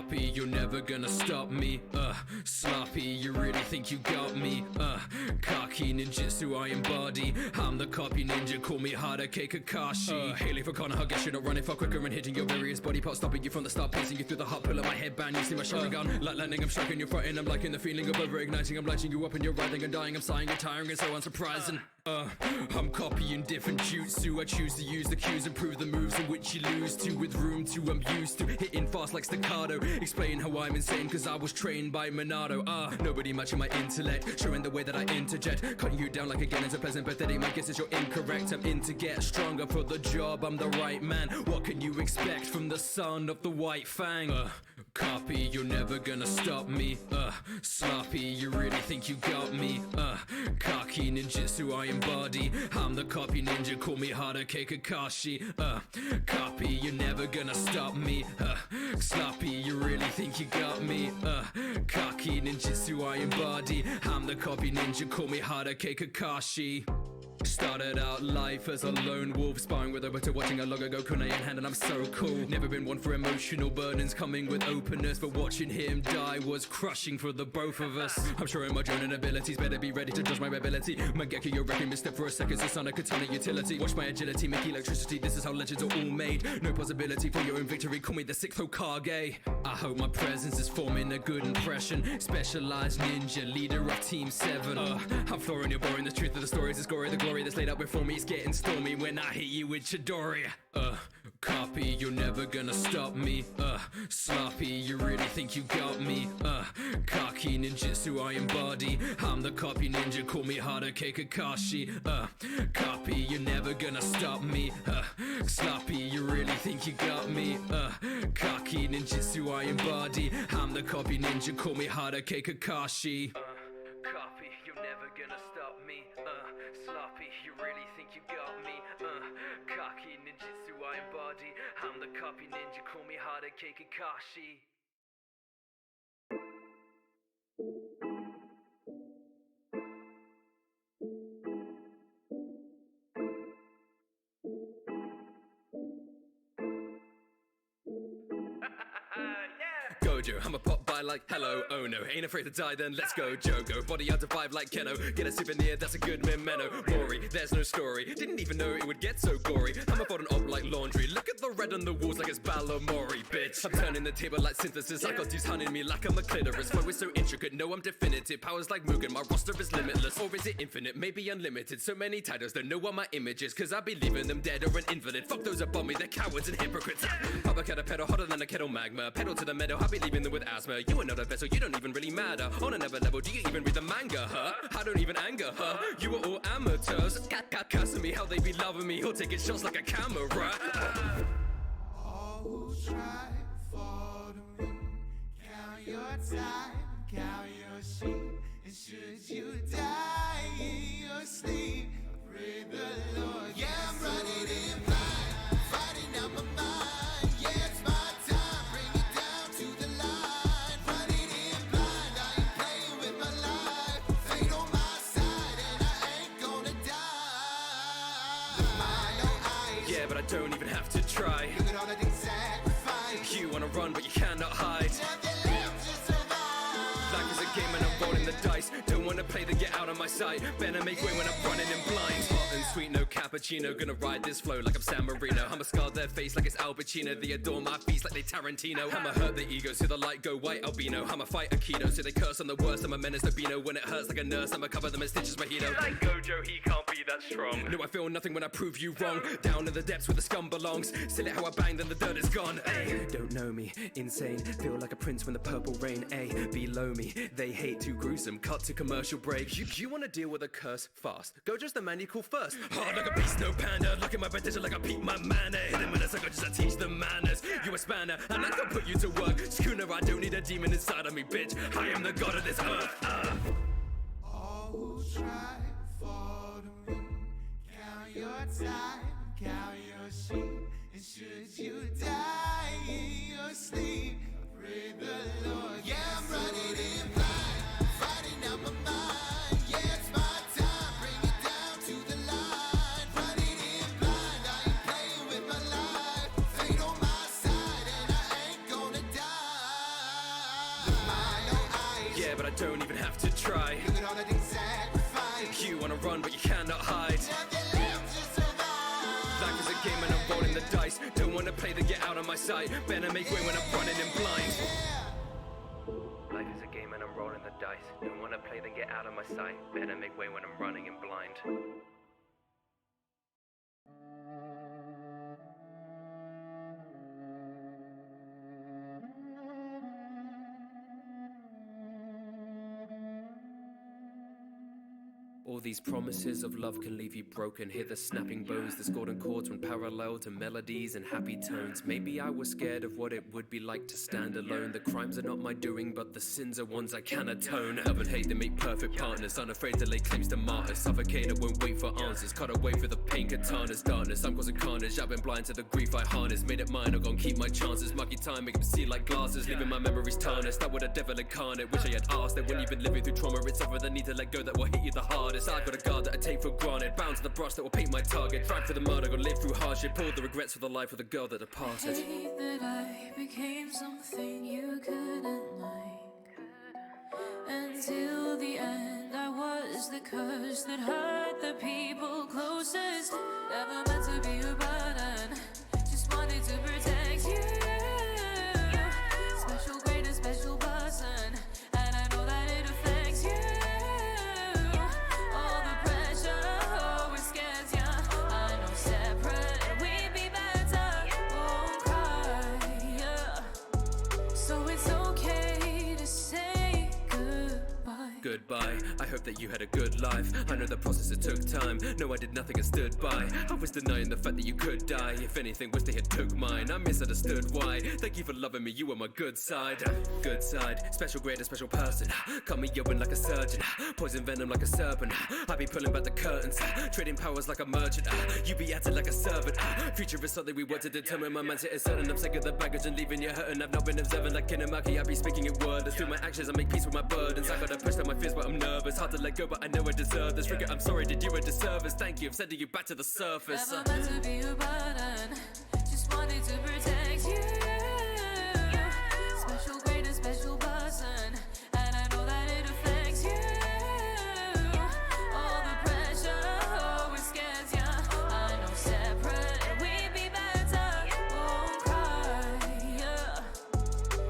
Copy, you're never gonna stop me. Sloppy, you really think you got me? Cocky ninjutsu I embody. I'm the copy ninja, call me Hadake Kakashi. Hailing for Konoha, guess you're not running far quicker and hitting your various body parts, stopping you from the start, piercing you through the heart, pull up my headband, you see my Sharingan. Like lightning, I'm striking your front and I'm liking the feeling of over-igniting. I'm lighting you up and you're writhing and dying, I'm sighing and tiring and so unsurprising. I'm copying different jutsu. I choose to use the cues and prove the moves in which you lose to. With room to, I'm used to hitting fast like staccato. Explain how I'm insane, cause I was trained by Minato. Nobody matching my intellect, showing the way that I interject. Cutting you down like again is a pleasant pathetic. My guess is you're incorrect. I'm in to get stronger for the job, I'm the right man. What can you expect from the son of the White Fang? Copy, you're never gonna stop me. Sloppy, you really think you got me? Cocky ninjutsu I embody. I'm the copy ninja, call me Hadake Kakashi. Copy, you're never gonna stop me. Sloppy, you really think you got me? Cocky ninjutsu I embody. I'm the copy ninja, call me Hadake Kakashi. Started out life as a lone wolf, sparring with Obito, watching a logo go kunai in hand, and I'm so cool. Never been one for emotional burdens, coming with openness, but watching him die was crushing for the both of us. I'm showing my drone and abilities, better be ready to judge my ability. Mangeki, you're wrecking, misstep for a second, Susanoo katana utility. Watch my agility, make electricity, this is how legends are all made. No possibility for your own victory, call me the 6th Hokage. I hope my presence is forming a good impression. Specialized ninja, leader of Team 7. I'm flooring, you're boring, the truth of the story is the glory, the glory that's laid out before me is getting stormy when I hit you with Chidori. Copy, you're never gonna stop me. Sloppy, you really think you got me? Cocky ninjutsu I embody. I'm the copy ninja, call me Hadake Kakashi. Copy, you're never gonna stop me. Sloppy, you really think you got me? Cocky ninjutsu I embody. I'm the copy ninja, call me Hadake Kakashi. Copy, you're never gonna stop me. Sloppy, you really think you got me? Cocky ninjutsu I embody. I'm the copy ninja, call me Hadake Kakashi. Gojo, I'm a pop by like hello, oh no. Ain't afraid to die, then let's go Jogo. Body out to vibe like Keno. Get a souvenir, that's a good memento. Mori, there's no story. Didn't even know it would get so gory. I'm a folding up like laundry. Look at the red on the walls like it's Balamori, bitch. I'm turning the table like synthesis. I got dudes hunting me like I'm a clitoris. Flow is so intricate, no I'm definitive. Powers like Mugen, my roster is limitless. Or is it infinite, maybe unlimited? So many titles, don't know what my image is, cause I be leaving them dead or an invalid. Fuck those above me, they're cowards and hypocrites. Pop a kettle pedal, hotter than a kettle magma. Pedal to the meadow, I be leaving them with asthma. You are not a vessel, you don't even really matter. On another level, do you even read the manga, huh? I don't even anger her, you are all amateurs. Cussing me, how they be loving me, or taking shots like a camera. All who try for the moon, count your time, count your sheep. And should you die in your sleep, pray the Lord. Yeah, I'm running in blind, fighting out my mind. Yeah, it's my time, bring it down to the line. Running in blind, I ain't playing with my life. Fate on my side, and I ain't gonna die. Look my own eyes. Yeah, but I don't even have to try. Look at all the things sacrifice. You wanna run, but you cannot hide. Nothing left to survive. Life is a game and I'm rolling the dice. Don't wanna play, then get out of my sight. Better make way when I'm running in blind. Hot and sweet, no cappuccino. Gonna ride this flow like I'm San Marino. I'ma scar their face like it's Al Pacino. They adore my feast like they Tarantino. I'ma hurt their ego so the light go white albino. I'ma fight Aikido so they curse on the worst. I'm a menace to Bino. When it hurts like a nurse, I'ma cover them in stitches mojito. Like Gojo, he can't be that strong. No, I feel nothing when I prove you wrong. Down in the depths where the scum belongs. Silly how I bang, then the dirt is gone. Ay, don't know me, insane. Feel like a prince when the purple rain. Ay, below me, they hate too gruesome. Cut to commercial break. You wanna deal with a curse fast? Gojo's the man you call first. Hard like a beast, no panda. Look at my potential like I peep my mana. Hit him with a sucker just to teach the manners. You a spanner, and I can put you to work. Schooner, I don't need a demon inside of me, bitch. I am the god of this earth. All who try for the moon, count your time, count your sheep. And should you die in your sleep, pray the Lord. Yeah, I'm running in blind, fighting out my mind. Yeah, it's my time, bring it down to the line. Running in blind, I ain't playing with my life. Fate on my side, and I ain't gonna die. yeah, but I don't even have to try. Look at all the things sacrifice. You wanna run, but you cannot hide. Nothing left to survive. Life is a game and I'm rolling the dice. Don't wanna play then get out of my sight. Better make way when I'm running in blind. Life is a game and I'm rolling the dice. Don't wanna play then get out of my sight. Better make way when I'm running in blind. All these promises of love can leave you broken. Hear the snapping bows, the discordant chords run parallel to melodies and happy tones. Maybe I was scared of what it would be like to stand alone. The crimes are not my doing, but the sins are ones I can atone. Love and hate, they make perfect partners. Unafraid to lay claims to martyrs. Suffocated, won't wait for answers. Cut away for the pain, katanas, darkness. I'm causing carnage. I've been blind to the grief I harness. Made it mine, I'm gonna keep my chances. Mucky time, make them see like glasses. Leaving my memories tarnished. That would a devil incarnate. Wish I had asked that when you've been living through trauma, it's over the need to let go that will hit you the hardest. I've got a guard that I take for granted. Bound to the brush that will paint my target. Fight for the murder, gonna live through hardship. All the regrets for the life of the girl that departed. Hate that I became something you couldn't like. Until the end, I was the curse that hurt the people closest. Never meant to be a burden, just wanted to protect you. Special, great, a special person, and I know that it affects you. All the pressure always scares ya. I know separate we'd be better. Won't cry, yeah. So it's okay to say goodbye. Goodbye, I hope that you had a good life. I know the process, it took time. No, I did nothing and stood by. I was denying the fact that you could die. If anything, wish they had took mine. I misunderstood why. Thank you for loving me, you were my good side. Good side, special grade, a special person. Cut me open like a surgeon. Poison venom like a serpent. I be pulling back the curtains. Trading powers like a merchant. You be acting like a servant. Future is something we want to determine. My mindset is certain. I'm sick of the baggage and leaving you hurting. I've not been observant like Kinamaki. I be speaking in wordless. Through my actions, I make peace with my burdens. I gotta push down my fears, but I'm nervous. Hard to let go, but I know I deserve this. Forget, I'm sorry, did you a disservice? Thank you, I'm sending you back to the surface. Never meant to be a burden, just wanted to protect you. Special, great, a special person, and I know that it affects you. All the pressure always scares ya. I know separate we'd be better. Won't cry, yeah.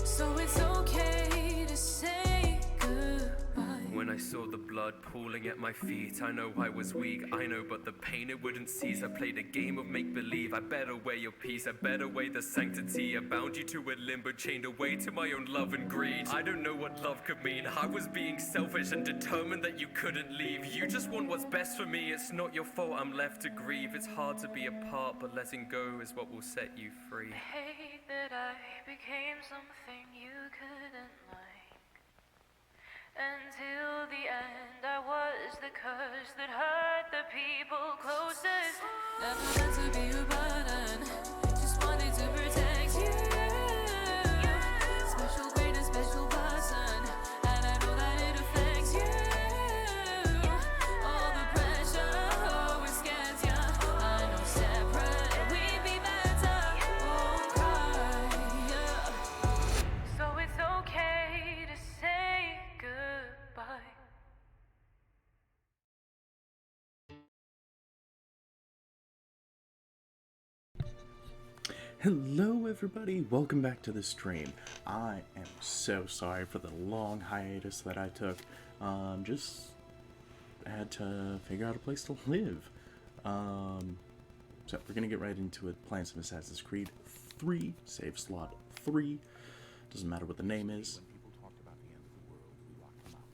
So it's okay to say goodbye. When I saw the blood pooling at my feet, I know I was weak, I know, but the pain it wouldn't cease. I played a game of make-believe. I bet away your peace, I bet away the sanctity. I bound you to a limbo, chained away to my own love and greed. I don't know what love could mean. I was being selfish and determined that you couldn't leave. You just want what's best for me. It's not your fault I'm left to grieve. It's hard to be apart, but letting go is what will set you free. Hate that I became something you couldn't like. Until the end, I was the curse that hurt the people closest. Never meant to be a burden, just wanted to protect you. Special, great, a special person, and I know that it affects you. All the pressure always scares ya. I know separate we'd be better. Won't cry, yeah. So it's okay to say goodbye. Hello everybody, welcome back to the stream. I am so sorry for the long hiatus that I took. Just had to figure out a place to live. So we're gonna get right into it. Playing some Assassin's Creed 3, save slot 3. Doesn't matter what the name is. When people talked about the end of the world, we locked them out.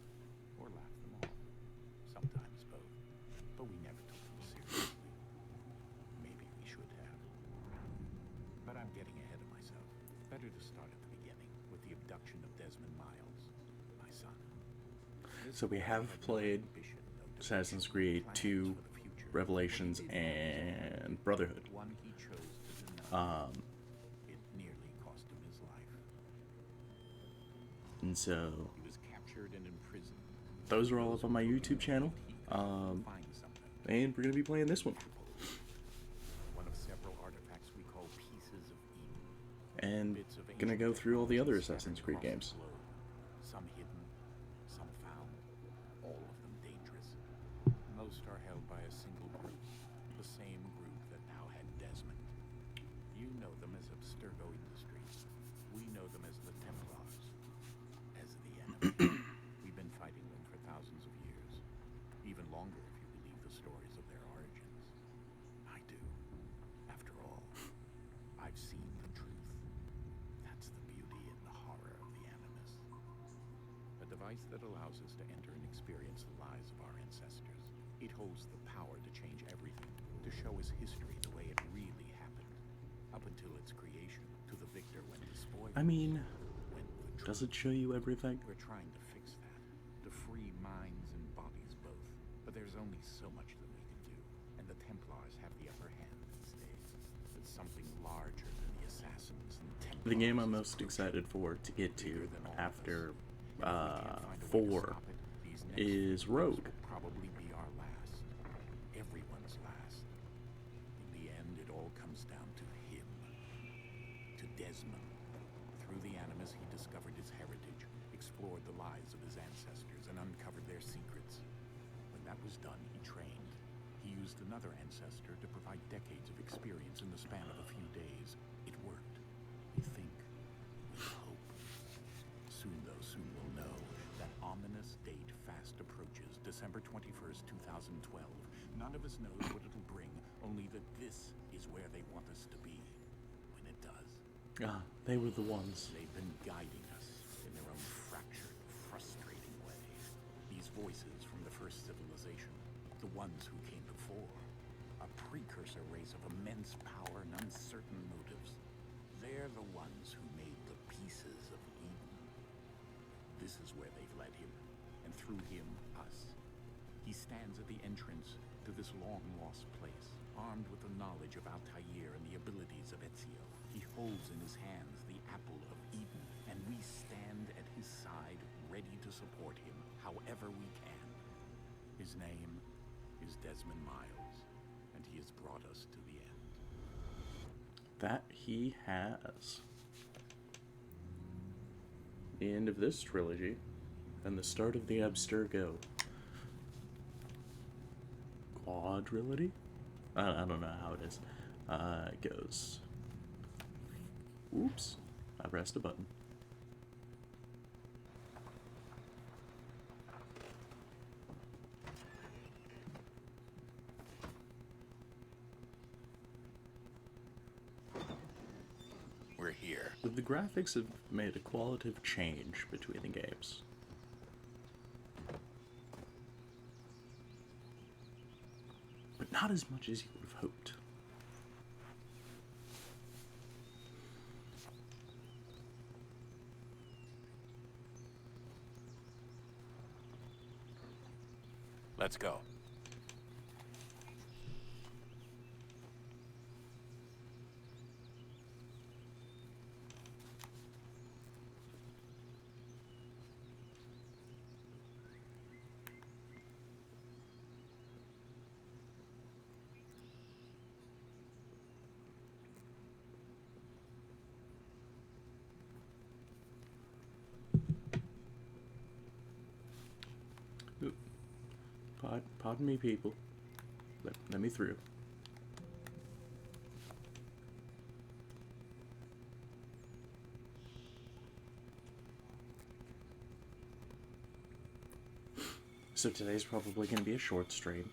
Or laughed them off. Sometimes both. But we never took them seriously. Maybe we should have. But I'm getting ahead of myself. Better to start at the beginning, with the abduction of Desmond Miles, my son. So we have played Assassin's Creed 2, Revelations, and Brotherhood. One he chose to deny. It nearly cost him his life. And so He was captured and imprisoned. those are all up on my YouTube channel. Find something. And we're gonna be playing this one. One of several artifacts we call Pieces of Eden. And Bits of gonna ancient go through all the other technology Assassin's scattered Creed across games. the globe. Some hidden, Abstergo Industries. We know them as the Templars, as the enemy. We've been fighting them for thousands of years. Even longer if you believe the stories of their origins. I do. After all, I've seen the truth. That's the beauty and the horror of the Animus. A device that allows us to enter and experience the lives of our ancestors. It holds the power to change everything, to show us history the way it really happened. Up until its creation, to the victor when the spoil. I mean, when the truth. does it show you everything? We're trying to fix that, to free minds and bodies both. But there's only so much that we can do, and the Templars have the upper hand these days. It's something larger than the assassins and Templars. The game I'm most excited for to get to after 4 is Rogue. Probably be our last. Everyone's last. In the end, it all comes down to him. To Desmond. Through the Animus, he discovered his heritage, explored the lives of his ancestors, and uncovered their secrets. When that was done, he trained. He used another ancestor to provide decades of experience in the span of a few days. It worked. We think. We hope. Soon, though, soon we'll know. That ominous date fast approaches, December 21st, 2012. None of us knows what it'll bring, only that this is where they want us to be. When it does. Ah, they were the ones. They've been guiding us in their own fractured, frustrating way. These voices from the first civilization, the ones who came before, a precursor race of immense power and uncertain motives. They're the ones who made the pieces of Eden. This is where they've led him, and through him, us. He stands at the entrance to this long-lost place, armed with the knowledge of Altair and the abilities of Ezio. He holds in his hands the apple of Eden, and we stand at his side, ready to support him however we can. His name is Desmond Miles, and he has brought us to the end. That he has. The end of this trilogy, and the start of the Abstergo quadrilogy? I don't know how it is. It goes. Oops, I pressed a button. We're here. The graphics have made a qualitative change between the games. But not as much as you would have hoped. Let's go. Pardon me, people. Let me through. So today's probably going to be a short stream.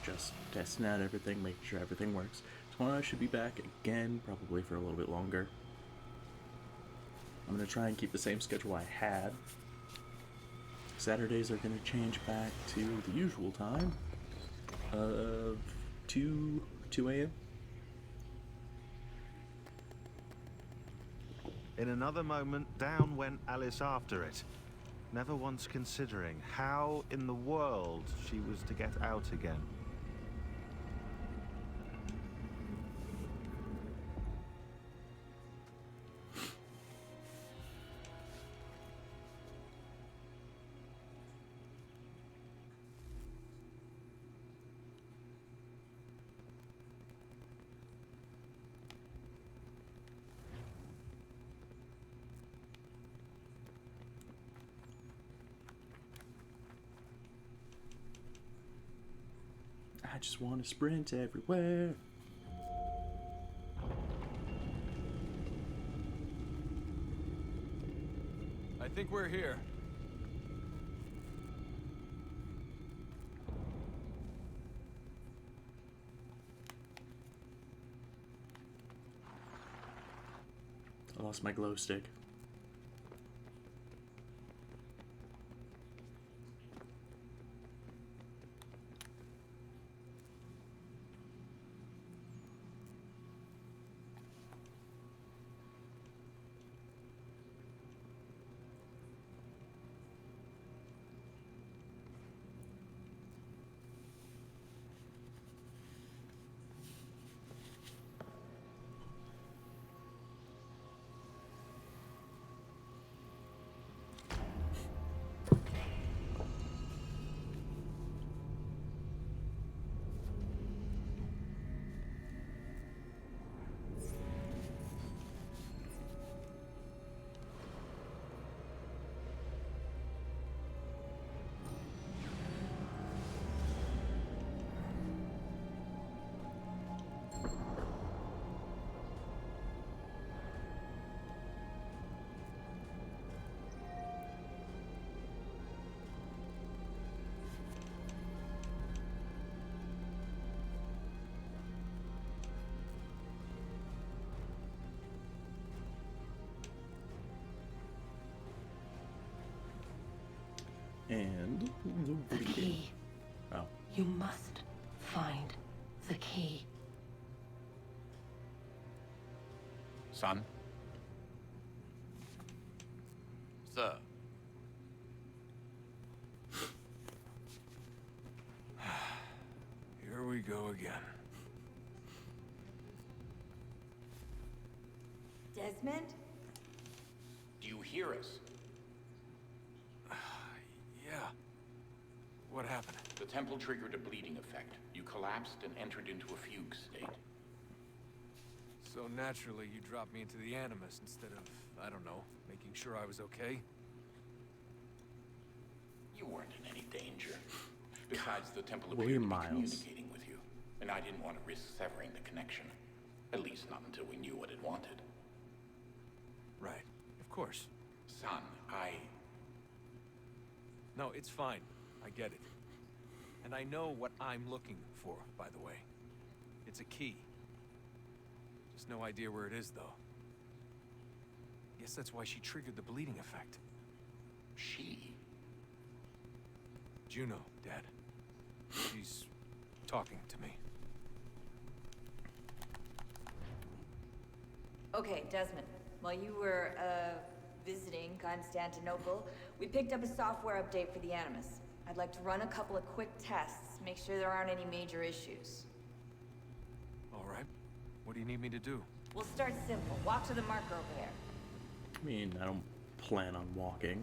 Just testing out everything, making sure everything works. Tomorrow I should be back again, probably for a little bit longer. I'm going to try and keep the same schedule I had. Saturdays are going to change back to the usual time of 2 a.m. In another moment, down went Alice after it, never once considering how in the world she was to get out again. I just want to sprint everywhere. think we're here. I lost my glow stick. And The key. Oh, You must find the key. Son? Sir. Here we go again. Desmond? Do you hear us? Yeah. What happened? The temple triggered a bleeding effect. You collapsed and entered into a fugue state. So naturally, you dropped me into the Animus instead of, I don't know, making sure I was okay? You weren't in any danger. Besides, the temple William appeared to be Miles. communicating with you, and I didn't want to risk severing the connection. At least not until we knew what it wanted. Right. Of course. Son, No, it's fine. I get it. And I know what I'm looking for, by the way. It's a key. Just no idea where it is, though. Guess that's why she triggered the bleeding effect. She? Juno, Dad. She's talking to me. Okay, Desmond. While you were, visiting Constantinople, we picked up a software update for the Animus. I'd like to run a couple of quick tests, make sure there aren't any major issues. All right. What do you need me to do? We'll start simple. Walk to the marker over there. I mean, I don't plan on walking.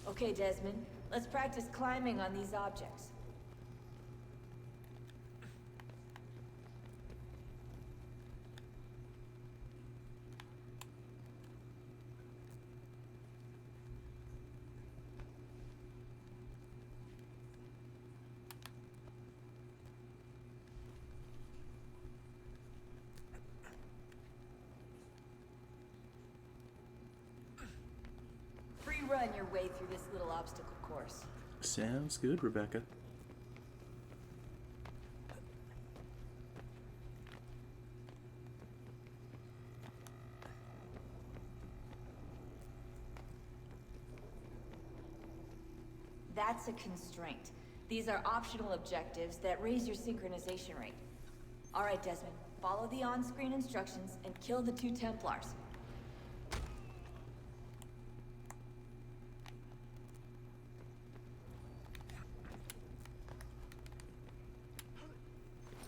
Okay, Desmond. Let's practice climbing on these objects. Free run your way through this little obstacle course. Sounds good, Rebecca. That's a constraint. These are optional objectives that raise your synchronization rate. All right, Desmond. Follow the on-screen instructions and kill the 2 Templars.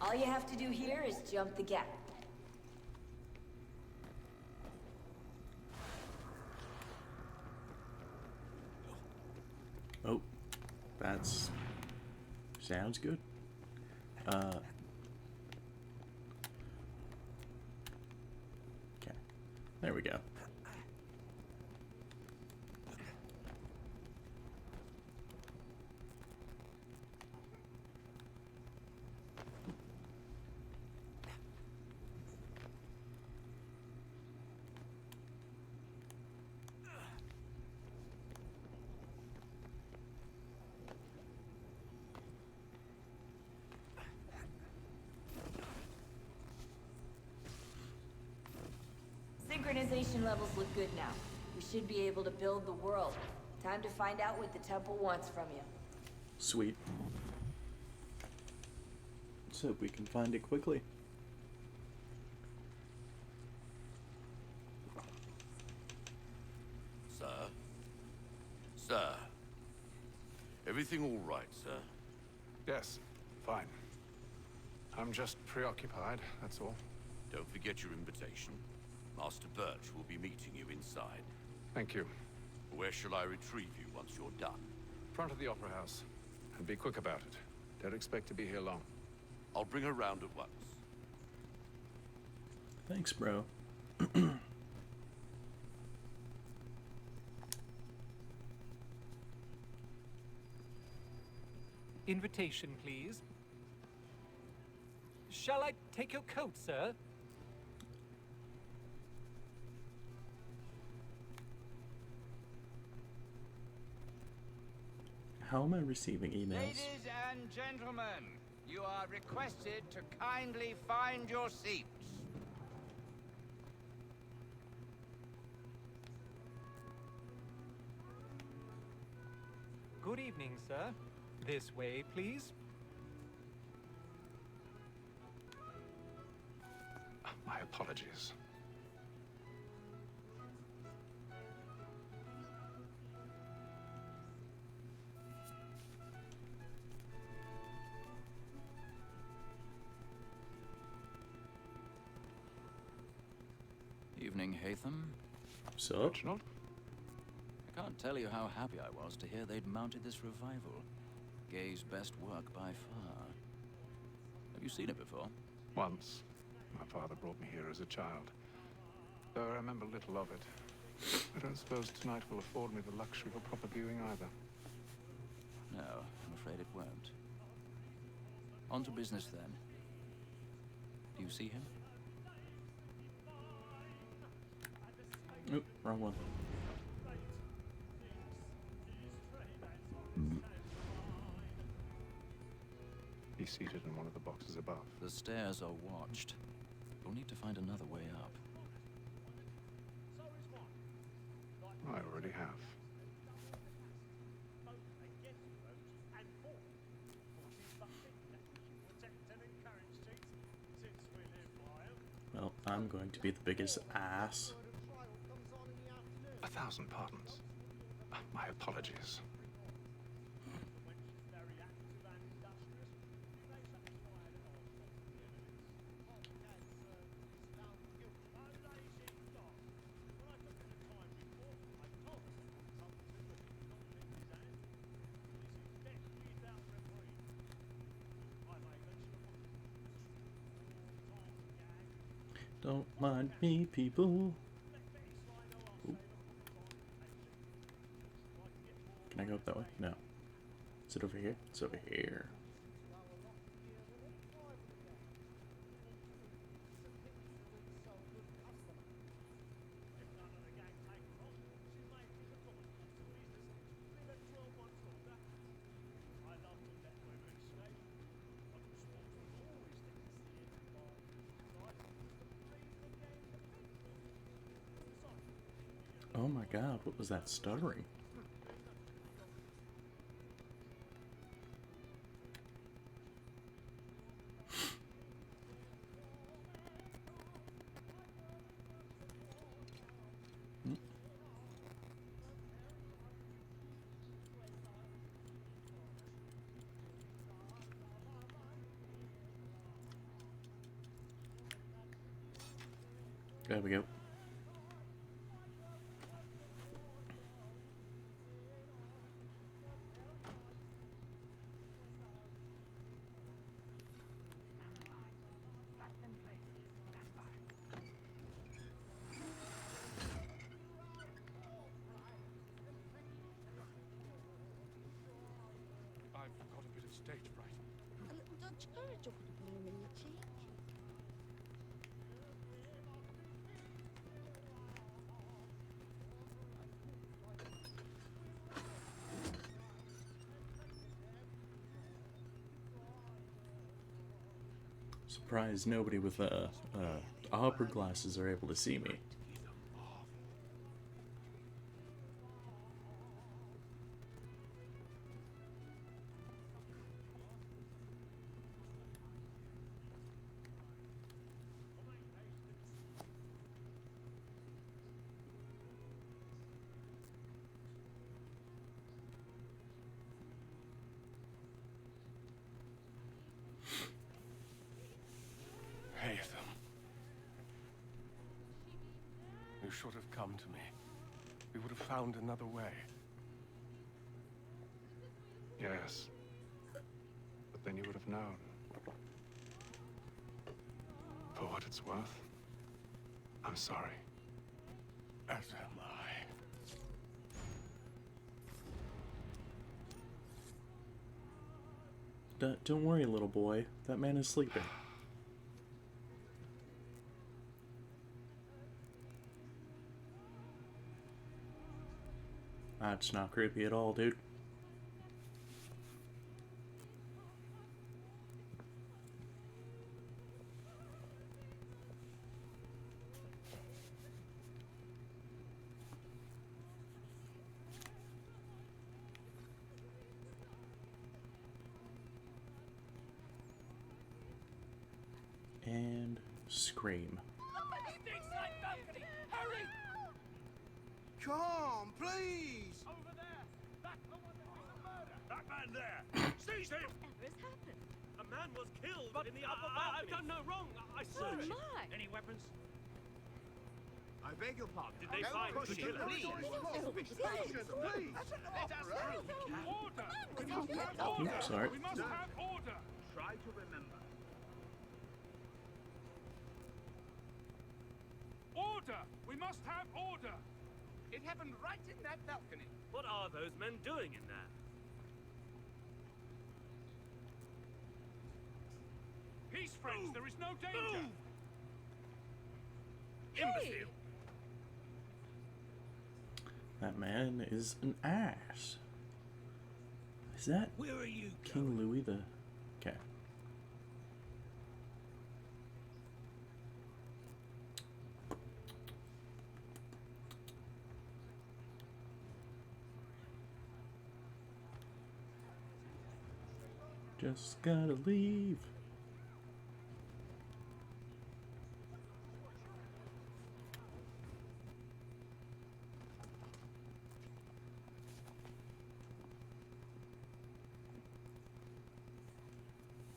All you have to do here is jump the gap. Oh, that's... sounds good. Okay. There we go. synchronization levels look good now. We should be able to build the world. Time to find out what the temple wants from you. Sweet. So we can find it quickly. Sir? Sir? Everything all right, sir? Yes, fine. I'm just preoccupied, that's all. Don't forget your invitation. Master Birch will be meeting you inside. Thank you. Where shall I retrieve you once you're done? Front of the Opera House. And be quick about it. Don't expect to be here long. I'll bring her round at once. Thanks, bro. Invitation, please. Shall I take your coat, sir? How am I receiving emails? Ladies and gentlemen, you are requested to kindly find your seats. Good evening, sir. This way, please. My apologies. Evening, Hatham. So? Reginald? I can't tell you how happy I was to hear they'd mounted this revival. Gay's best work by far. Have you seen it before? Once. My father brought me here as a child. Though I remember little of it. I don't suppose tonight will afford me the luxury of a proper viewing either. No, I'm afraid it won't. On to business then. Do you see him? Oop, wrong one. He's seated in one of the boxes above. The stairs are watched. You'll need to find another way up. I already have. Well, I'm going to be the biggest ass. 1,000 pardons. My apologies. Don't mind me, people. Ooh. Can I go up that way? No. Is it over here? It's over here. Oh my god, what was that stuttering? There we go. I've got a bit of stage fright. A little Dutch courage ought to bloom in your cheek. Surprised nobody with opera glasses are able to see me. You should have come to me. We would have found another way. Yes. But then you would have known. For what it's worth, I'm sorry. As am I. Don't worry, little boy. That man is sleeping. That's not creepy at all, dude. And scream. Hurry! Come, please! Over there! That's the one that was a murder! That man there! Seize him! Whatever has happened? A man was killed in the upper balcony. I've done no wrong. I So searched. am I. Any weapons? I beg your pardon. Did they find the killer? Please! Please! Let us through! Order! We must have order! Oops, sorry. We must have order! Try to remember. Order! We must have order! It happened right in that balcony. What are those men doing in there? Peace, friends. There is no danger. Imbecile. That man is an ass. Is that Where are you King Louis the... Okay. Just gotta leave.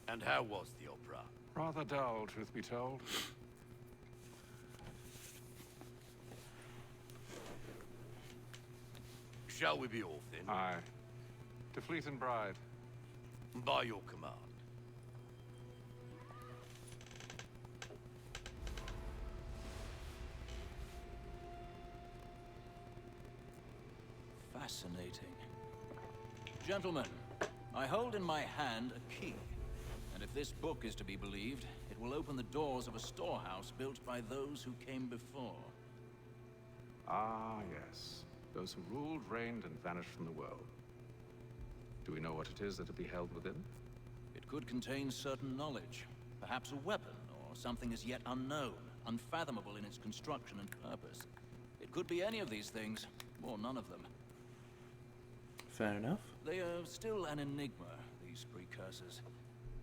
And how was the opera? Rather dull, truth be told. Shall we be off then? Aye. To Fleet and Bride. By your command. Fascinating. Gentlemen, I hold in my hand a key. And if this book is to be believed, it will open the doors of a storehouse built by those who came before. Ah, yes. Those who ruled, reigned, and vanished from the world. Do we know what it is that will be held within? It could contain certain knowledge. Perhaps a weapon, or something as yet unknown, unfathomable in its construction and purpose. It could be any of these things, or none of them. Fair enough. They are still an enigma, these precursors.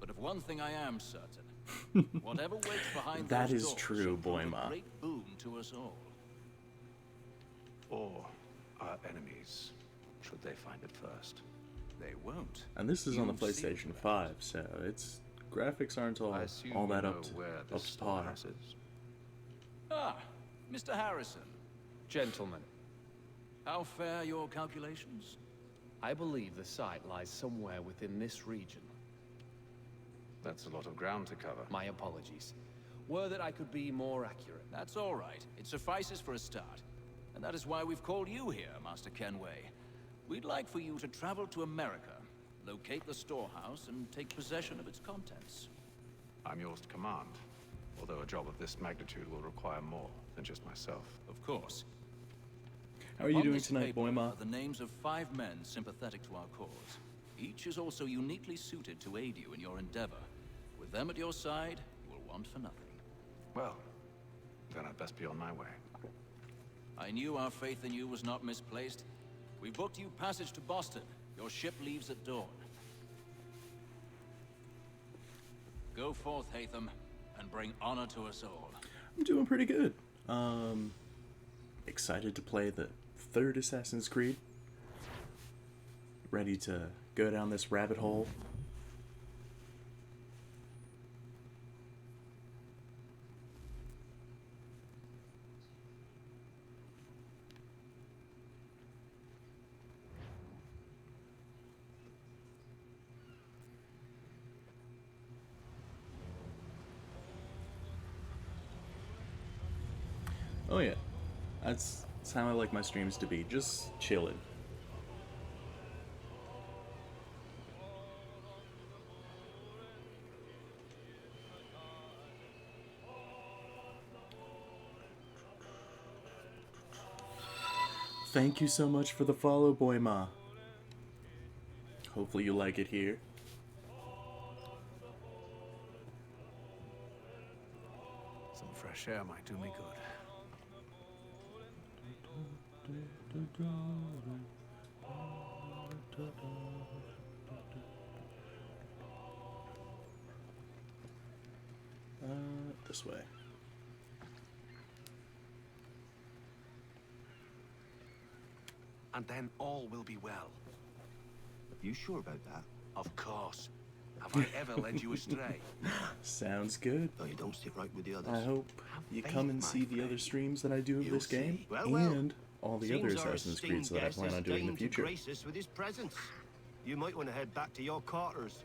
But of one thing I am certain. Whatever waits behind That those is doors true, shall prove Boima. a great boon to us all. Or our enemies, should they find it first. They won't. And this is on the You've seen PlayStation 5, so its graphics aren't all I assume that you up know to, where up this to par. storehouse is. Ah, Mr. Harrison. Gentlemen, How fare your calculations? I believe the site lies somewhere within this region. That's a lot of ground to cover. My apologies. Were that I could be more accurate. That's all right. It suffices for a start. And that is why we've called you here, Master Kenway. We'd like for you to travel to America, locate the storehouse, and take possession of its contents. I'm yours to command, although a job of this magnitude will require more than just myself. Of course. How are you On doing this tonight, paper Boima? are the names of 5 men sympathetic to our cause. Each is also uniquely suited to aid you in your endeavor. With them at your side, you will want for nothing. Well, then I'd best be on my way. I knew our faith in you was not misplaced. We booked you passage to Boston. Your ship leaves at dawn. Go forth, Hatham, and bring honor to us all. I'm doing pretty good. Excited to play the 3rd Assassin's Creed. Ready to go down this rabbit hole. Oh yeah, that's how I like my streams to be, just chilling. Thank you so much for the follow, Boy Ma. Hopefully you like it here. Some fresh air might do me good. This way. And then all will be well. You sure about that? Of course. Have I ever led you astray? Sounds good. No, you don't stick right with the others. I hope you come and see the other streams that I do of this game, Well, well. and all the other Seems our Assassin's esteemed Creeds that I guest plan has on doing in the deigned future. to grace us with his presence. You might want to head back to your quarters.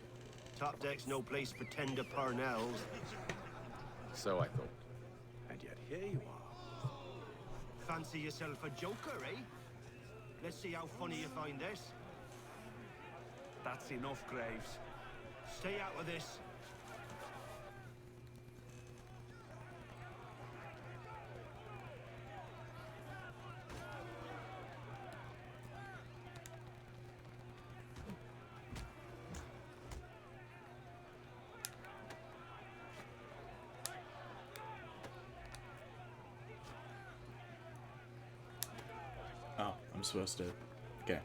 Top deck's no place for tender parnells. So I thought. And yet here you are. Fancy yourself a joker, eh? Let's see how funny you find this. That's enough, Graves. Stay out of this. Oh, I'm supposed to. Okay.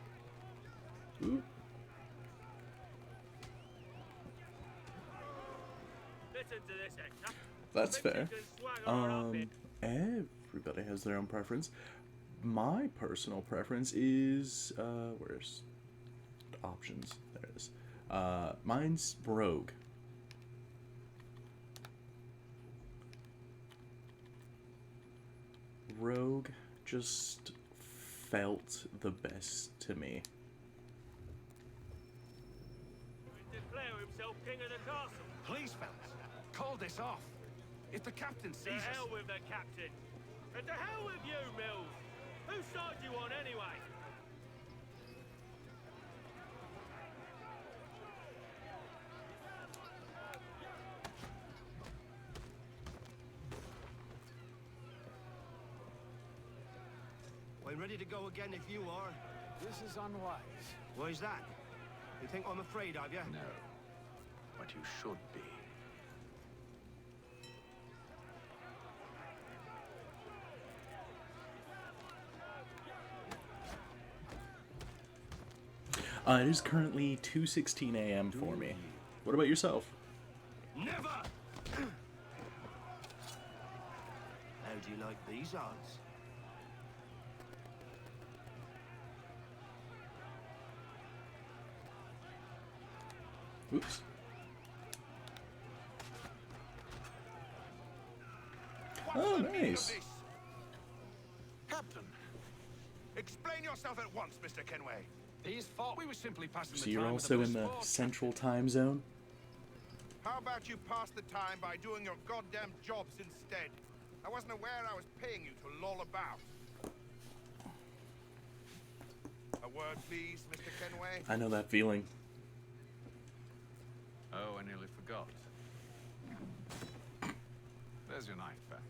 Ooh. Listen to this, Hector. That's fair. Swag Everybody has their own preference. My personal preference is where's options? There it is. Mine's Rogue. Rogue just felt the best to me. declare himself king of the castle. Please, fellas, call this off. If the captain To sees us... hell with the captain. And to hell with you, Mills. Whose side you on anyway? I'm ready to go again if you are. This is unwise. Why's that? You think I'm afraid of you? No. But you should be. It is currently 2:16 a.m. for me. What about yourself? Never! How do you like these odds? Oops. Oh, nice. Captain, explain yourself at once, Mr. Kenway. These fought. We were simply passing So the you're time also with in the sport. central time zone? How about you pass the time by doing your goddamn jobs instead? I wasn't aware I was paying you to loll about. A word, please, Mr. Kenway. I know that feeling. Oh, I nearly forgot. There's your knife back.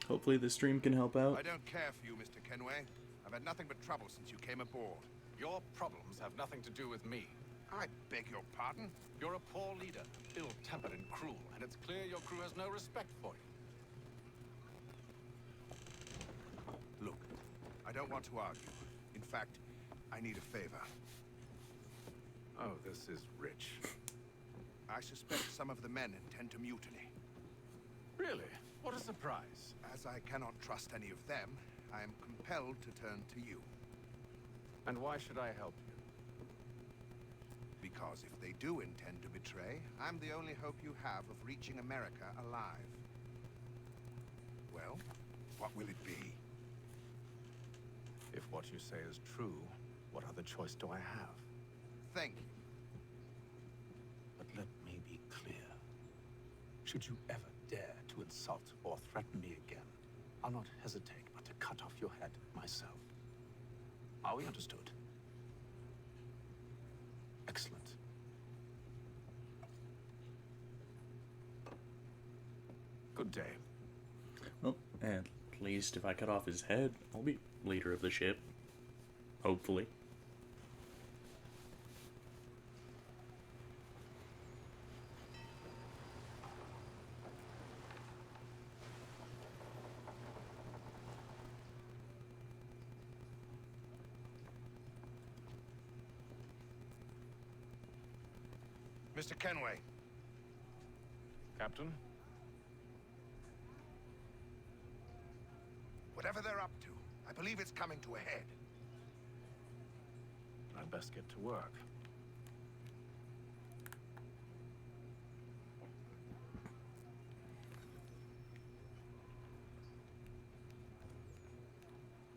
Hopefully this stream can help out. I don't care for you, Mr. Kenway. I've had nothing but trouble since you came aboard. Your problems have nothing to do with me. I beg your pardon? You're a poor leader, ill-tempered and cruel, and it's clear your crew has no respect for you. Look, I don't want to argue. In fact, I need a favor. Oh, this is rich. I suspect some of the men intend to mutiny. Really? What a surprise. As I cannot trust any of them, I am compelled to turn to you. And why should I help you? Because if they do intend to betray, I'm the only hope you have of reaching America alive. Well, what will it be? If what you say is true, what other choice do I have? Thank you. Should you ever dare to insult or threaten me again, I'll not hesitate but to cut off your head myself. Are we understood? Excellent. Good day. Well, at least if I cut off his head, I'll be leader of the ship. Hopefully. Mr. Kenway. Captain? Whatever they're up to, I believe it's coming to a head. I'd best get to work.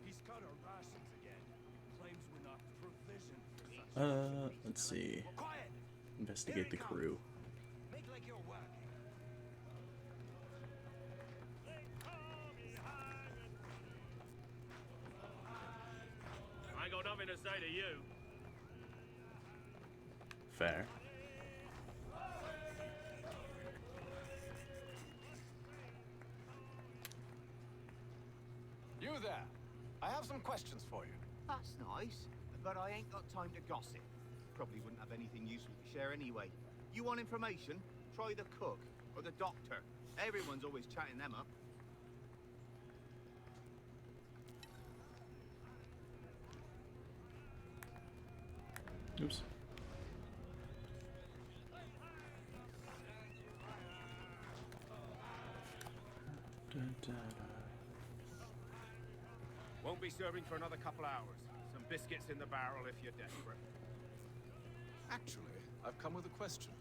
He's cut our rations again. Claims we're not provisioned for such Let's see. Quiet! Investigate the crew. Make like you're working. I ain't got nothing to say to you. Fair. You there. I have some questions for you. That's nice, but I ain't got time to gossip. Probably wouldn't have anything useful to share anyway. You want information? Try the cook or the doctor. Everyone's always chatting them up. Oops. Won't be serving for another couple hours. Some biscuits in the barrel if you're desperate. Actually, I've come with a question.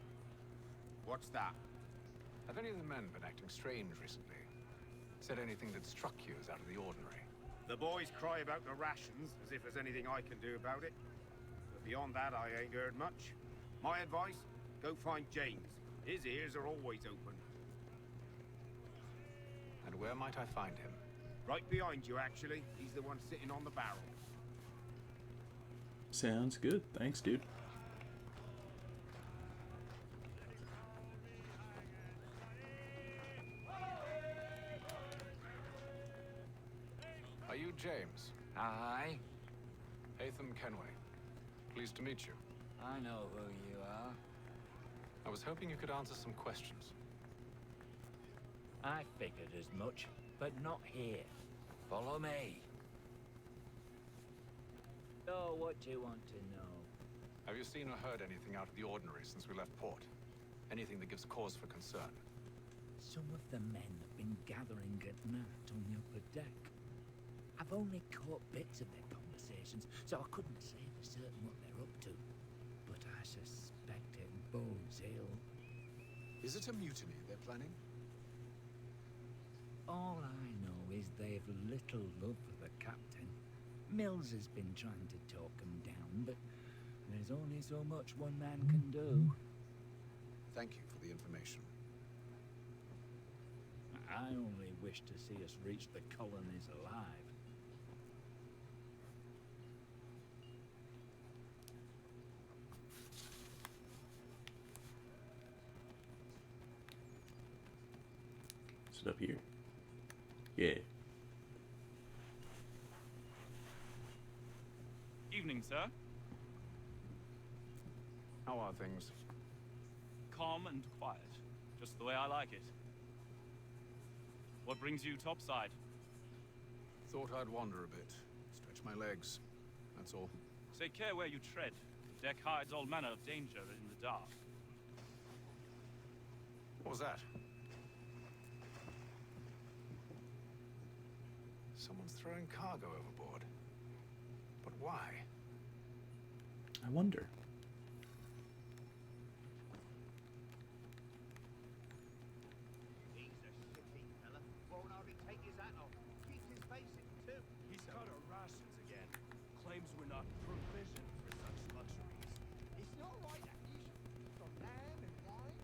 What's that? Have any of the men been acting strange recently? Said anything that struck you as out of the ordinary? The boys cry about the rations, as if there's anything I can do about it. But beyond that, I ain't heard much. My advice, go find James. His ears are always open. And where might I find him? Right behind you, actually. He's the one sitting on the barrel. Sounds good. Thanks, dude. Are you James? Aye. Hatham Kenway. Pleased to meet you. I know who you are. I was hoping you could answer some questions. I figured as much, but not here. Follow me. So, what do you want to know? Have you seen or heard anything out of the ordinary since we left port? Anything that gives cause for concern? Some of the men have been gathering at night on the upper deck. I've only caught bits of their conversations, so I couldn't say for certain what they're up to. But I suspect it bodes ill. Is it a mutiny they're planning? All I know is they've little love for the captain. Mills has been trying to talk him down, but there's only so much one man can do. Thank you for the information. I only wish to see us reach the colonies alive. Is it up here? Yeah. Evening, sir. How are things? Calm and quiet. Just the way I like it. What brings you topside? Thought I'd wander a bit. Stretch my legs. That's all. Take care where you tread. The deck hides all manner of danger in the dark. What was that? Someone's throwing cargo overboard. But why? I wonder. He's a shitty fella. Won't hardly take his hat off. Keeps his face in too. He's cut our rations again. Claims we're not provisioned for such luxuries. It's not right that you should from lamb and wine.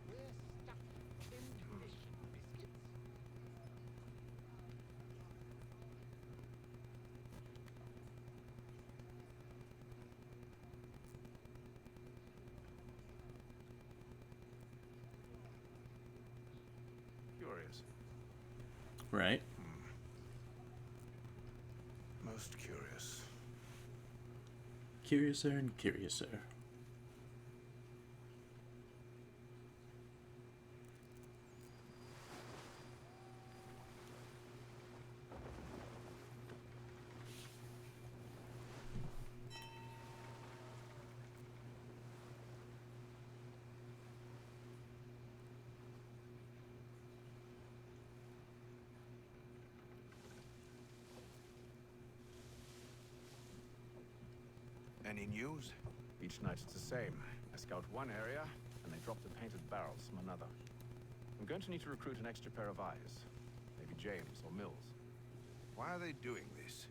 We're stuck. Right. Most curious. Curiouser and curiouser. Any news? Each night it's the same. I scout one area, and they drop the painted barrels from another. I'm going to need to recruit an extra pair of eyes. Maybe James or Mills. Why are they doing this?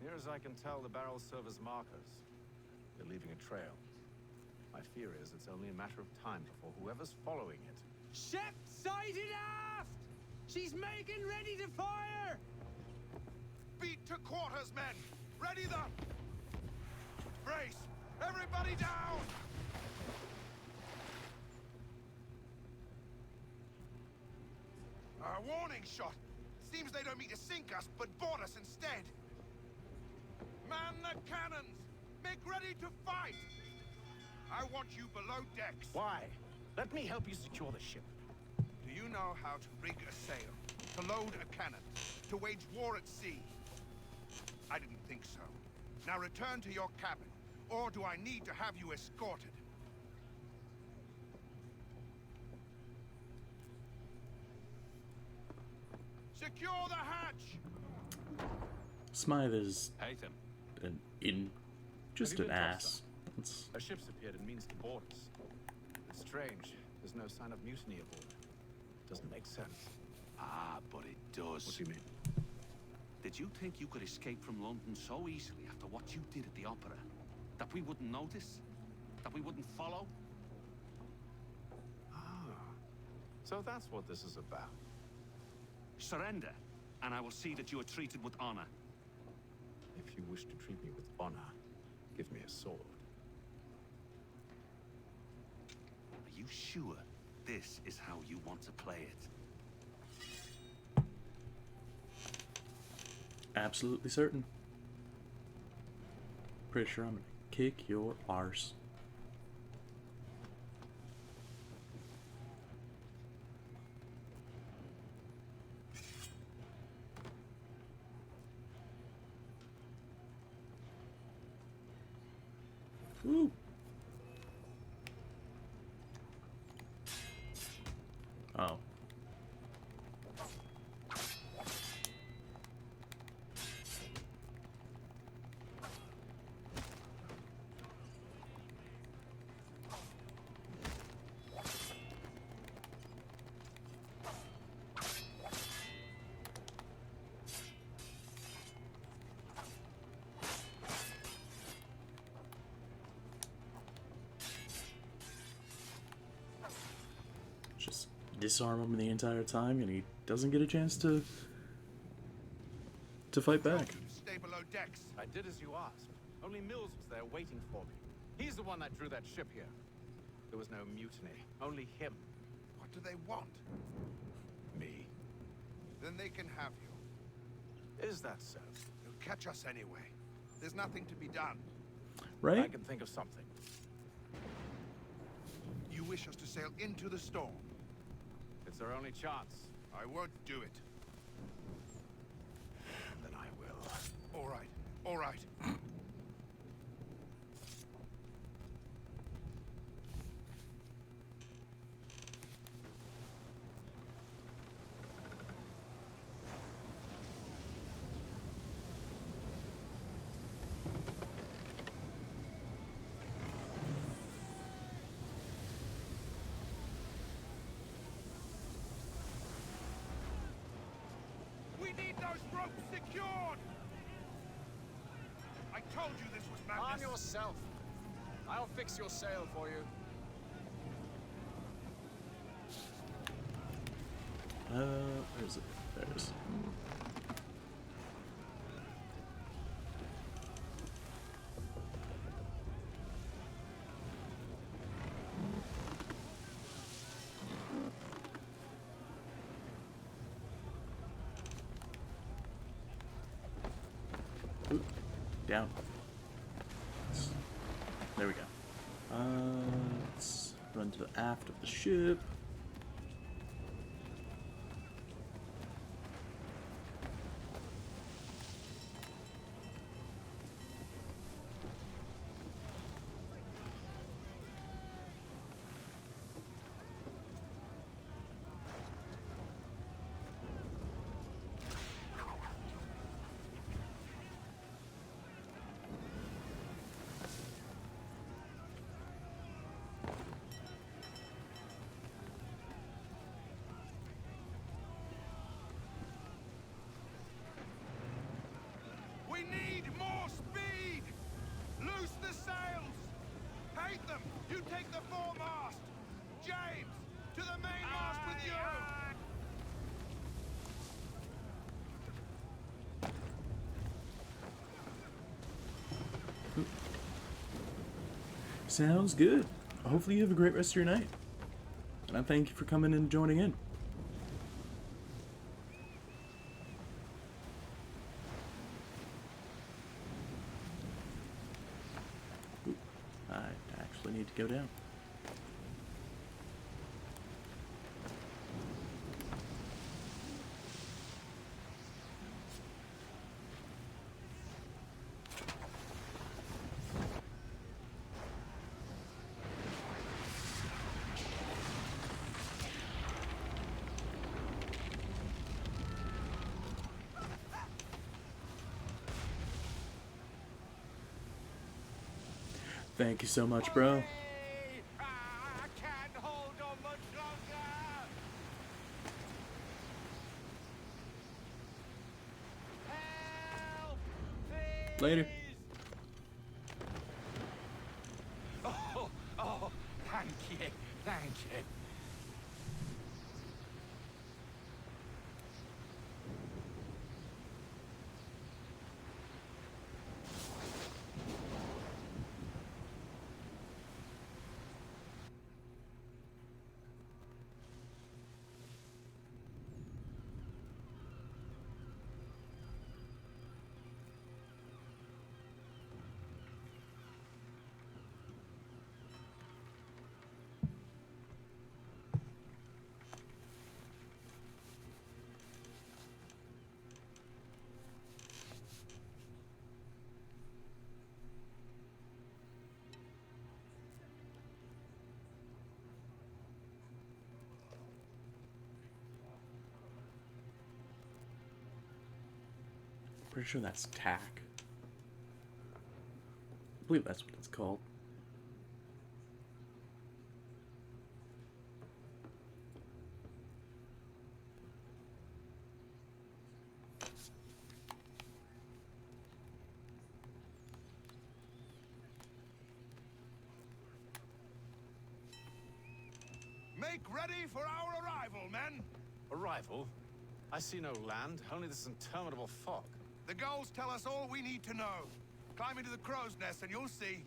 Near as I can tell, the barrels serve as markers. They're leaving a trail. My fear is it's only a matter of time before whoever's following it. Ship sighted aft! She's making ready to fire! Beat to quarters, men! Ready the... Brace! Everybody down! A warning shot! Seems they don't mean to sink us, but board us instead! Man the cannons! Make ready to fight! I want you below decks. Why? Let me help you secure the ship. Do you know how to rig a sail? To load a cannon? To wage war at sea? I didn't think so. Now return to your cabin, or do I need to have you escorted? Secure the hatch! Smythe is Haytham. Just Have you an been ass. A ship's appeared in Minsk borders. It's strange. There's no sign of mutiny aboard. Doesn't make sense. Ah, but it does. What do you mean? Did you think you could escape from London so easily after what you did at the opera? That we wouldn't notice? That we wouldn't follow? So that's what this is about. Surrender, and I will see that you are treated with honor. If you wish to treat me with honor, give me a sword. Are you sure this is how you want to play it? Absolutely certain. Pretty sure I'm gonna kick your arse. Woo. Oh. Just disarm him the entire time, and he doesn't get a chance to fight back. Stay below decks. I did as you asked. Only Mills was there waiting for me. He's the one that drew that ship here. There was no mutiny. Only him. What do they want? Me. Then they can have you. Is that so? They'll catch us anyway. There's nothing to be done. Right? I can think of something. You wish us to sail into the storm? It's our only chance. I won't do it. Then I will. All right. All right. We need those ropes secured! I told you this was madness. Arm yourself. I'll fix your sail for you. Where is it? There it is. down. There we go. Let's run to the aft of the ship. We need more speed! Loose the sails! Hate them! You take the foremast! James, to the mainmast with you! Sounds good. Hopefully you have a great rest of your night. And I thank you for coming and joining in. I actually need to go down. Thank you so much, bro. Later. Oh, thank you, thank you. Pretty sure that's tack. I believe that's what it's called. Make ready for our arrival, men! Arrival? I see no land, only this interminable fog. The gulls tell us all we need to know. Climb into the crow's nest and you'll see.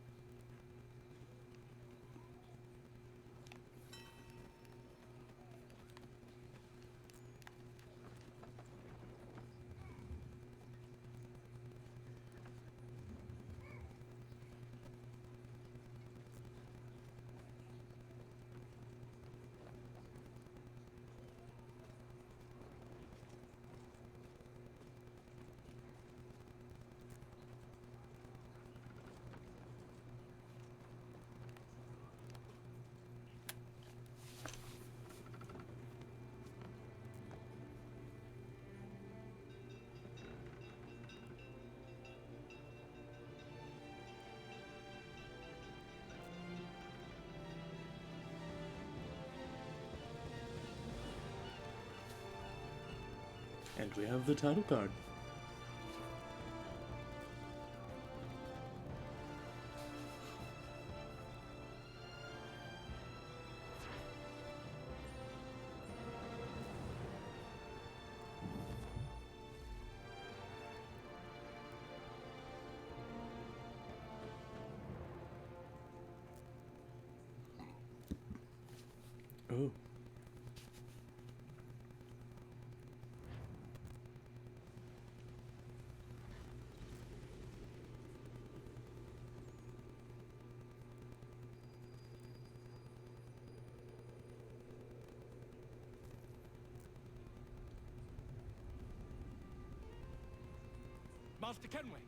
And we have the title card. Oh. Master Kenway!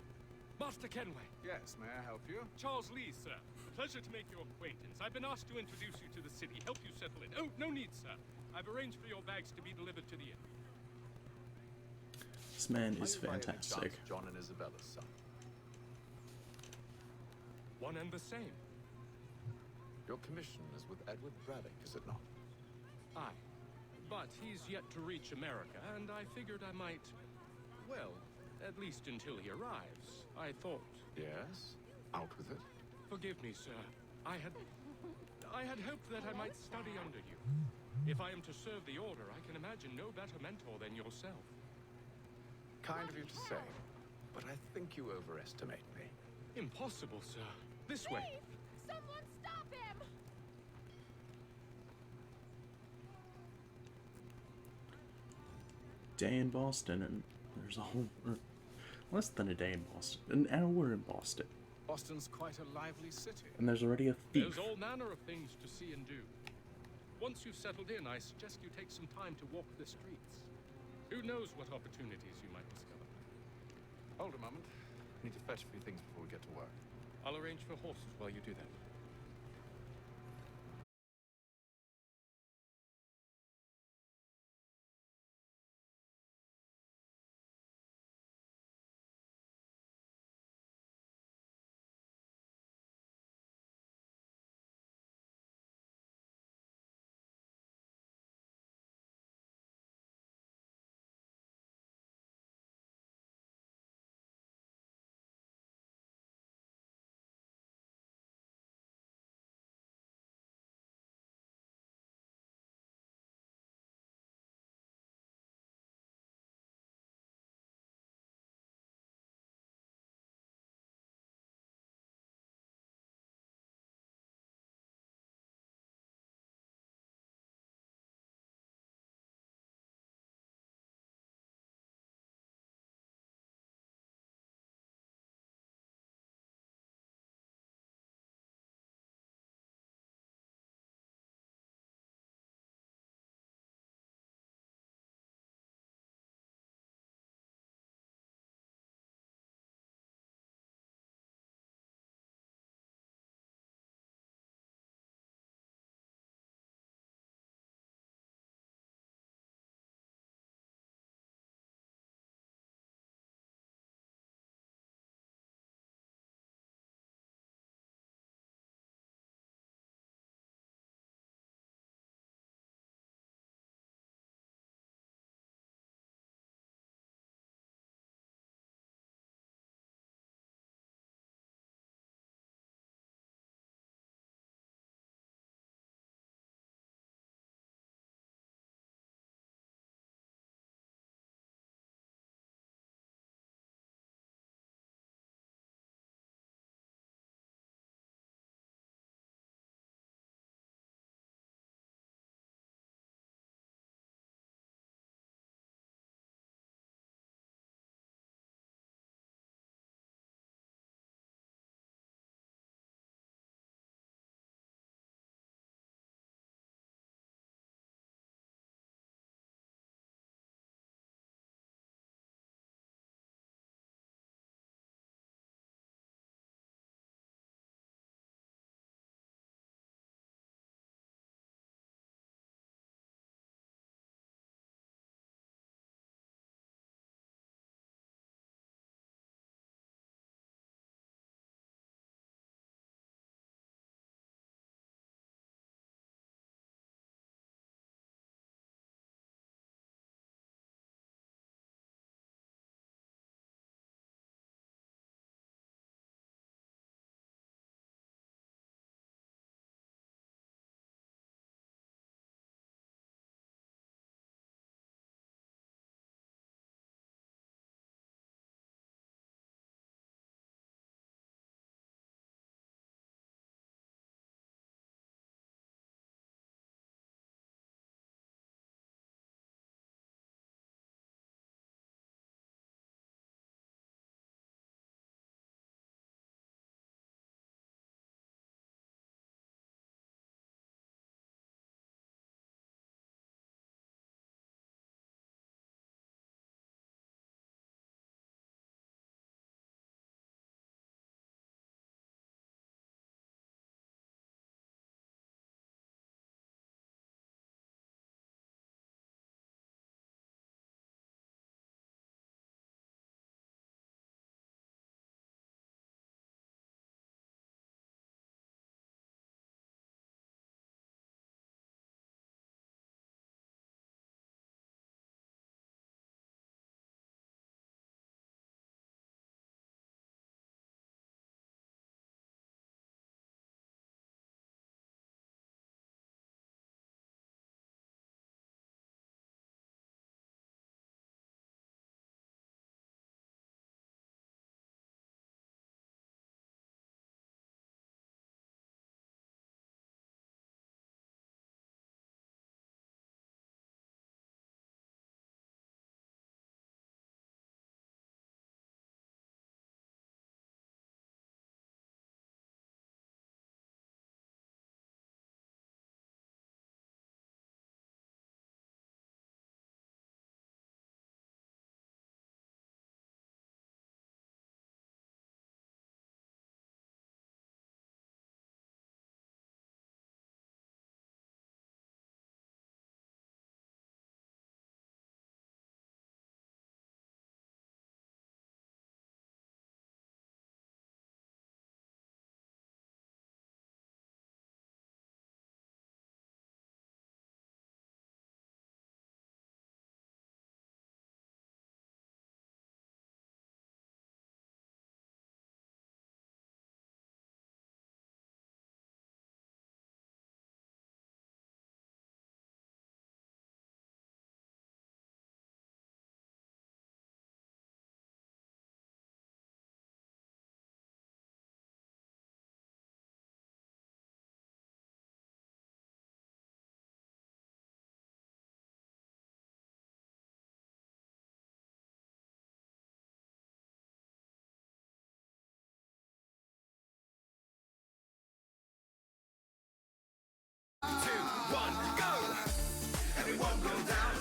Master Kenway! Yes, may I help you? Charles Lee, sir. Pleasure to make your acquaintance. I've been asked to introduce you to the city, help you settle in. Oh, no need, sir. I've arranged for your bags to be delivered to the inn. This man Are is you by any fantastic. chance John and Isabella's son? One and the same. Your commission is with Edward Braddock, is it not? Aye. But he's yet to reach America, and I figured I might... Well, at least until he arrives, I thought. Yes? Out with it. Forgive me, sir. I had hoped that I might study under you. If I am to serve the Order, I can imagine no better mentor than yourself. Kind of you to say, but I think you overestimate me. Impossible, sir. This way. Someone stop him! Day in Boston, and there's a whole less than a day in Boston, an hour in Boston, Boston's quite a lively city. and there's already a thief. There's all manner of things to see and do. Once you've settled in, I suggest you take some time to walk the streets. Who knows what opportunities you might discover. Hold a moment. I need to fetch a few things before we get to work. I'll arrange for horses while you do that.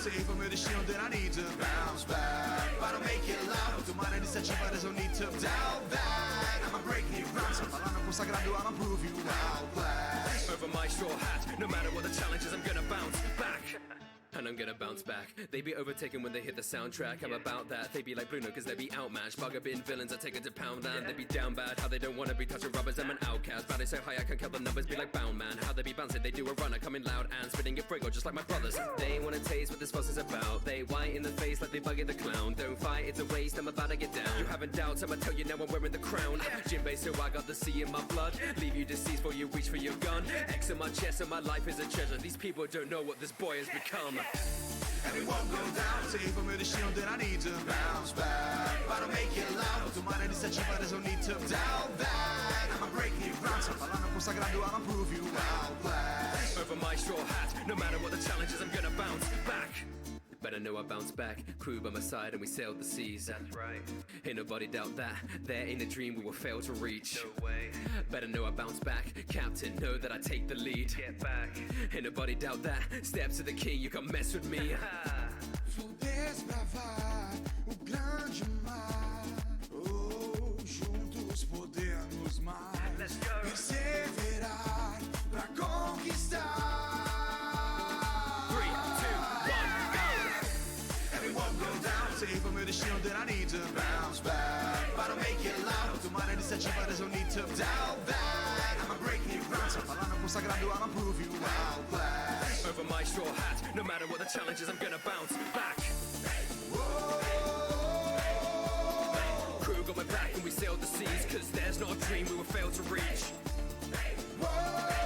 Save for me the shield that I need to bounce back. But I'll make it loud. Tomara iniciativa, there's no need to doubt that. I'ma break new ground. Sto parlando consagrado, I'ma prove you outlast. Over my straw hat, no matter what the challenge is, I'm gonna bounce back. And I'm gonna bounce back. They be overtaken when they hit the soundtrack. I'm about that. They be like Blue Note cause they be outmatched. Bugger bin villains, I take it to pound land. They be down bad, how they don't wanna be touching rubbers. I'm an outcast. Body so high I can't count the numbers. Be like Bound Man. How they be bouncing, they do a runner. Coming loud and spitting it frigo just like my brothers. They wanna taste what this fuss is about. They white in the face like they bugging the clown. Don't fight, it's a waste, I'm about to get down. You having doubts, I'ma tell you now I'm wearing the crown. Jinbei, so I got the C in my blood. Leave you deceased before you reach for your gun. X in my chest and my life is a treasure. These people don't know what this boy has become. And it won't go down. Save for me the shield that I need to bounce back. But I'll make it loud. Tomara iniciativa, there's no need to doubt that. I'ma break new ground. Sto parlando consagrado, I'ma prove you outlast. Over my straw hat, no matter what the challenge is, I'm gonna bounce back. Better know I bounce back. Crew by my side and we sailed the seas. That's right. Ain't nobody doubt that. There ain't a dream we will fail to reach. No way. Better know I bounce back. Captain, know that I take the lead. Get back. Ain't nobody doubt that. Step to the king, you can't mess with me. Vou desbravar o grande mar. Oh, juntos podemos mais. Let's go. Perseverar pra conquistar. 3, 2, 1, go! And it won't go down. Save for me the shield that I need to bounce back. But I'll make it loud. Tomara iniciativa, there's no need to doubt that. I'ma break new ground. Sto parlando consagrado, I'ma prove you outlast. Over my straw hat, no matter what the challenge is, I'm gonna bounce back. Crew got my back and we sailed the seas, cause there's not a dream we will fail to reach. Whoa.